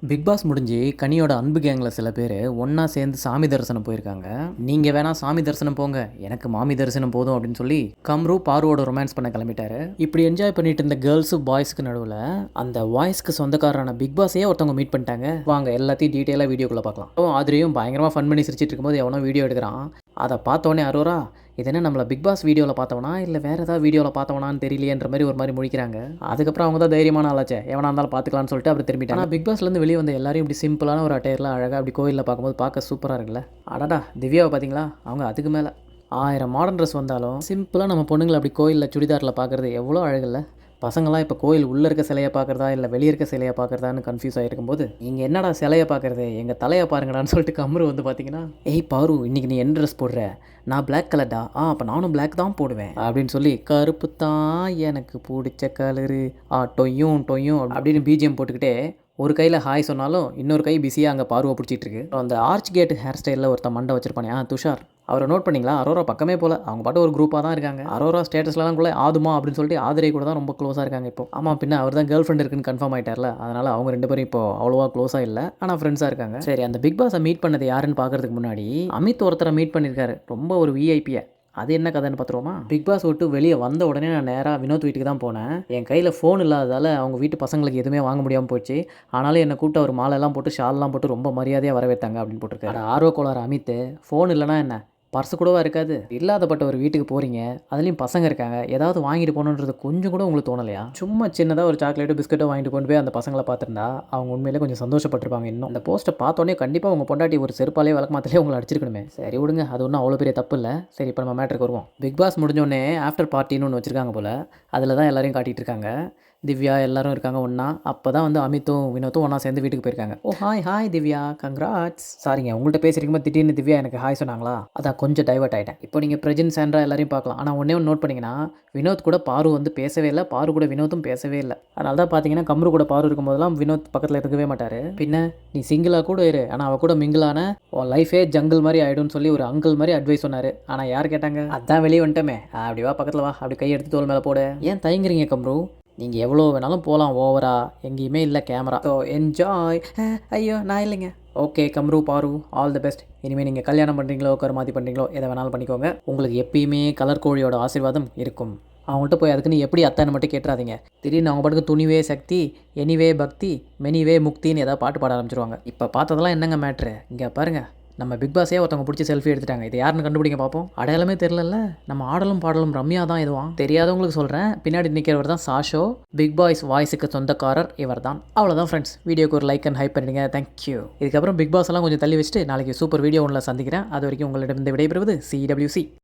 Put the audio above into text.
Big pass முடிஞ்சு கனியோட அன்பு கேங்கில் சில பேர் ஒன்றா சேர்ந்து சாமி தரிசனம் போயிருக்காங்க. நீங்கள் வேணா சாமி தரிசனம் போங்க, எனக்கு மாமி தரிசனம் போதும் அப்படின்னு சொல்லி கம்ரு பார்வோட ரொமான்ஸ் பண்ண கிளம்பிட்டாரு. இப்படி என்ஜாய் பண்ணிட்டு இருந்த கேர்ள்ஸு பாய்ஸ்க்கு நடுவில் அந்த வாய்ஸ்க்கு சொந்தக்காரரான பிக் பாஸையே ஒருத்தவங்க மீட் பண்ணிட்டாங்க. வாங்க எல்லாத்தையும் டீட்டெயிலாக வீடியோக்குள்ளே பார்க்கலாம். ஆதிரியும் பயங்கரமாக ஃபன் பண்ணி சிரிச்சிட்டு இருக்கும்போது எவனோ வீடியோ எடுக்கிறான். அதை பார்த்தோன்னே அரோரா, இது என்ன நம்மளை பிக் பாஸ் வீடியோவில் பார்த்தவனா இல்லை வேறு ஏதாவது வீடியோவில் பார்த்தவனான்னு தெரியலையேன்ற மாதிரி ஒரு மாதிரி முடிக்கிறாங்க. அதுக்கப்புறம் அவங்க தான் தைரியமான ஆளாச்சே, எவனா இருந்தாலும் பார்த்துக்கலான்னு சொல்லிட்டு அப்படி திரும்பிட்டாங்க. ஆனால் பிக் பாஸ்லேருந்து வெளியே வந்த எல்லாரும் இப்படி சிம்பிளான ஒரு அட்டையரில் அழகாக அப்படி கோயிலில் பார்க்கும்போது பார்க்க சூப்பராக இருக்குல்ல. அடடா திவ்யாவை பார்த்தீங்களா, அவங்க அதுக்கு மேலே 1000 மாடர்ன் ட்ரெஸ் வந்தாலும் சிம்பிளாக நம்ம பொண்ணுங்களை அப்படி கோயிலில் சுடிதாரில் பார்க்குறது எவ்வளோ அழகில்ல. பசங்களாம் இப்போ கோயில் உள்ளே இருக்க சிலையை பார்க்குறதா இல்லை வெளியே இருக்க சிலையை பார்க்குறதான்னு கன்ஃபியூஸ் ஆகிருக்கும் போது, நீங்கள் என்னடா சிலையை பார்க்குறது, எங்கள் தலையை பாருங்கடான்னு சொல்லிட்டு கம்ரு வந்து பார்த்தீங்கன்னா, ஏய் பாரு இன்றைக்கி நீ என்ன ட்ரெஸ் போடுற, நான் பிளாக் கலர்டா, அப்போ நானும் பிளாக் தான் போடுவேன் அப்படின்னு சொல்லி, கருப்பு தான் எனக்கு பிடிச்ச கலரு டொய்யும் டொய்யும் அப்படின்னு பிஜிஎம் போட்டுக்கிட்டே ஒரு கையில் ஹாய் சொன்னாலும் இன்னொரு கை பிஸியாக அங்கே பார்வை பிடிச்சிட்டு இருக்கு. அந்த ஆர்ச் கேட் ஹேர் ஸ்டைலில் ஒருத்தன் மண்டை வச்சிருப்பானே துஷார், அவரை நோட் பண்ணிங்களா? அரோரா பக்கமே போல, அவங்க பாட்டு ஒரு குரூப்பாக தான் இருக்காங்க. அரோரா ஸ்டேட்டஸ்லாம் கூட ஆதுமா அப்படின்னு சொல்லிட்டு ஆதிரை கூட தான் ரொம்ப க்ளோஸாக இருக்காங்க இப்போ. ஆமாம், பின்ன அவர் தான் கேர்ள் ஃப்ரெண்ட் இருக்குன்னு கன்ஃபார்ம் ஆகிட்டார்ல, அதனால் அவங்க 2 பேரும் இப்போ அவ்வளோவா க்ளோஸாக இல்லை, ஆனால் ஃப்ரெண்ட்ஸாக இருக்காங்க. சரி, அந்த பிக் பாஸை மீட் பண்ணது யாருன்னு பார்க்கறதுக்கு முன்னாடி அமித் ஒருத்தரை மீட் பண்ணியிருக்காரு, ரொம்ப ஒரு விஐபியை. அது என்ன கதைன்னு பார்த்துருவோமா? பிக் பாஸ் விட்டு வெளியே வந்த உடனே நான் நேராக வினோத் வீட்டுக்கு தான் போனேன். என் கையில் ஃபோன் இல்லாததால் அவங்க வீட்டு பசங்களுக்கு எதுவுமே வாங்க முடியாமல் போச்சு. ஆனாலும் என்னை கூப்பிட்டு அவர் மாலையெல்லாம் போட்டு ஷால்லாம் போட்டு ரொம்ப மரியாதையாக வரவேற்றாங்க அப்படின்னு போட்டிருக்காரு. ஆர்வக்கோளார் அமித், ஃபோன் இல்லைனா என்ன பர்ஸு கூடவா இருக்காது? இல்லாதப்பட்ட ஒரு வீட்டுக்கு போகிறீங்க, அதுலேயும் பசங்க இருக்காங்க, ஏதாவது வாங்கிட்டு போகணுன்றது கொஞ்சம் கூட உங்களுக்கு தோணலையா? சும்மா சின்னதாக ஒரு சாக்லேட்டோ பிஸ்கட்டோ வாங்கிட்டு கொண்டு போய் அந்த பசங்களை பார்த்துருந்தா அவங்க உண்மையிலே கொஞ்சம் சந்தோஷப்பட்டிருப்பாங்க. இன்னும் அந்த போஸ்ட்டை பார்த்தோன்னே கண்டிப்பாக உங்கள் பொண்டாட்டி ஒரு செருப்பாலே விளக்கமாத்திலே உங்களை அடிச்சிருக்கணுமே. சரி விடுங்க, அது ஒன்றும் அவ்வளோ பெரிய தப்பு இல்லை. சரி, இப்போ நம்ம மேட்ருக்கு வருவோம். பிக் பாஸ் முடிஞ்சோடனே ஆஃப்டர் பார்ட்டின்னு ஒன்று வச்சுருக்காங்க போல், அதில் தான் எல்லாரையும் காட்டிகிட்டு இருக்காங்க. திவ்யா எல்லாரும் இருக்காங்க ஒன்றா. அப்போ தான் வந்து அமித்தும் வினோத்தும் ஒன்றா சேர்ந்து வீட்டுக்கு போயிருக்காங்க. ஓ ஹாய் திவ்யா, கங்க்ராட்ஸ். சாரிங்க, உங்கள்கிட்ட பேசியிருக்கும்போது திடீர்னு திவ்யா எனக்கு ஹாய் சொன்னாங்களா, அதான் கொஞ்சம் டைவர்ட் ஆகிட்டேன். இப்போ நீங்கள் பிரஜன் சாண்ட்ரா எல்லாரையும் பார்க்கலாம். ஆனால் ஒன்றே ஒன்று நோட் பண்ணிங்கன்னா, வினோத் கூட பாரு வந்து பேசவே இல்லை, பாரு கூட வினோத்தும் பேசவே இல்லை. அதனால தான் பார்த்தீங்கன்னா கம்ரு கூட பாரு இருக்கும்போதெல்லாம் வினோத் பக்கத்தில் இருக்கவே மாட்டார். பின்ன நீ சிங்கிளாக கூட இரு, ஆனால் அவள் கூட மிங்கிளான உன் லைஃபே ஜங்கிள் மாதிரி ஆகிடும்னு சொல்லி ஒரு அங்கிள் மாதிரி அட்வைஸ் சொன்னார். ஆனால் யார் கேட்டாங்க? அதான் வெளியே வந்துட்டோமே, அப்படி வா பக்கத்தில் வா, அப்படி கையெடுத்து தோல் மேலே போட. ஏன் தயங்குறீங்க கம்ரு? நீங்கள் எவ்வளோ வேணாலும் போகலாம், ஓவரா எங்கேயுமே இல்லை கேமரா, ஸோ என்ஜாய். ஐயோ நான் இல்லைங்க. ஓகே கம்ரு பாரு, ஆல் தி பெஸ்ட். இனிமேல் நீங்கள் கல்யாணம் பண்ணுறீங்களோ கருமாதி பண்ணுறீங்களோ எதை வேணாலும் பண்ணிக்கோங்க, உங்களுக்கு எப்பயுமே கலர் கோழியோட ஆசீர்வாதம் இருக்கும். அவங்கள்ட்ட போய் அதுக்குன்னு எப்படி அத்தான்னு மட்டும் கேட்டுறாதீங்க. திடீர்னு அவங்க பாட்டுக்கு துணிவே சக்தி, எனிவே பக்தி, மெனிவே முக்தின்னு ஏதாவது பாட்டு பாட ஆரம்பிச்சிருவாங்க. இப்போ பார்த்ததெல்லாம் என்னங்க மேட்ரு? இங்கே பாருங்கள், நம்ம பிக் பாஸே ஒருத்தவங்க பிடிச்சி செல்ஃபி எடுத்துட்டாங்க. இது யாருன்னு கண்டுபிடிங்க பார்ப்போம். அடையாளமே தெரிலல்ல, நம்ம ஆடலும் பாடலும் ரம்யா தான் இதுவான். தெரியாதவங்களுக்கு சொல்கிறேன், பின்னாடி நிற்கிறவர் தான் சாஷோ, பிக் பாய்ஸ் வாய்ஸுக்கு சொந்தக்காரர் இவர் தான். அவ்வளோதான் ஃப்ரெண்ட்ஸ், வீடியோக்கு ஒரு லைக் அண்ட் ஹைப் பண்ணிடுங்க. தேங்க்யூ. இதுக்கப்புறம் பிக் பாஸ் எல்லாம் கொஞ்சம் தள்ளி வச்சுட்டு நாளைக்கு சூப்பர் வீடியோ ஒன்றில் சந்திக்கிறேன். அது வரைக்கும் உங்களிடம் விடைபெறுவது CWC.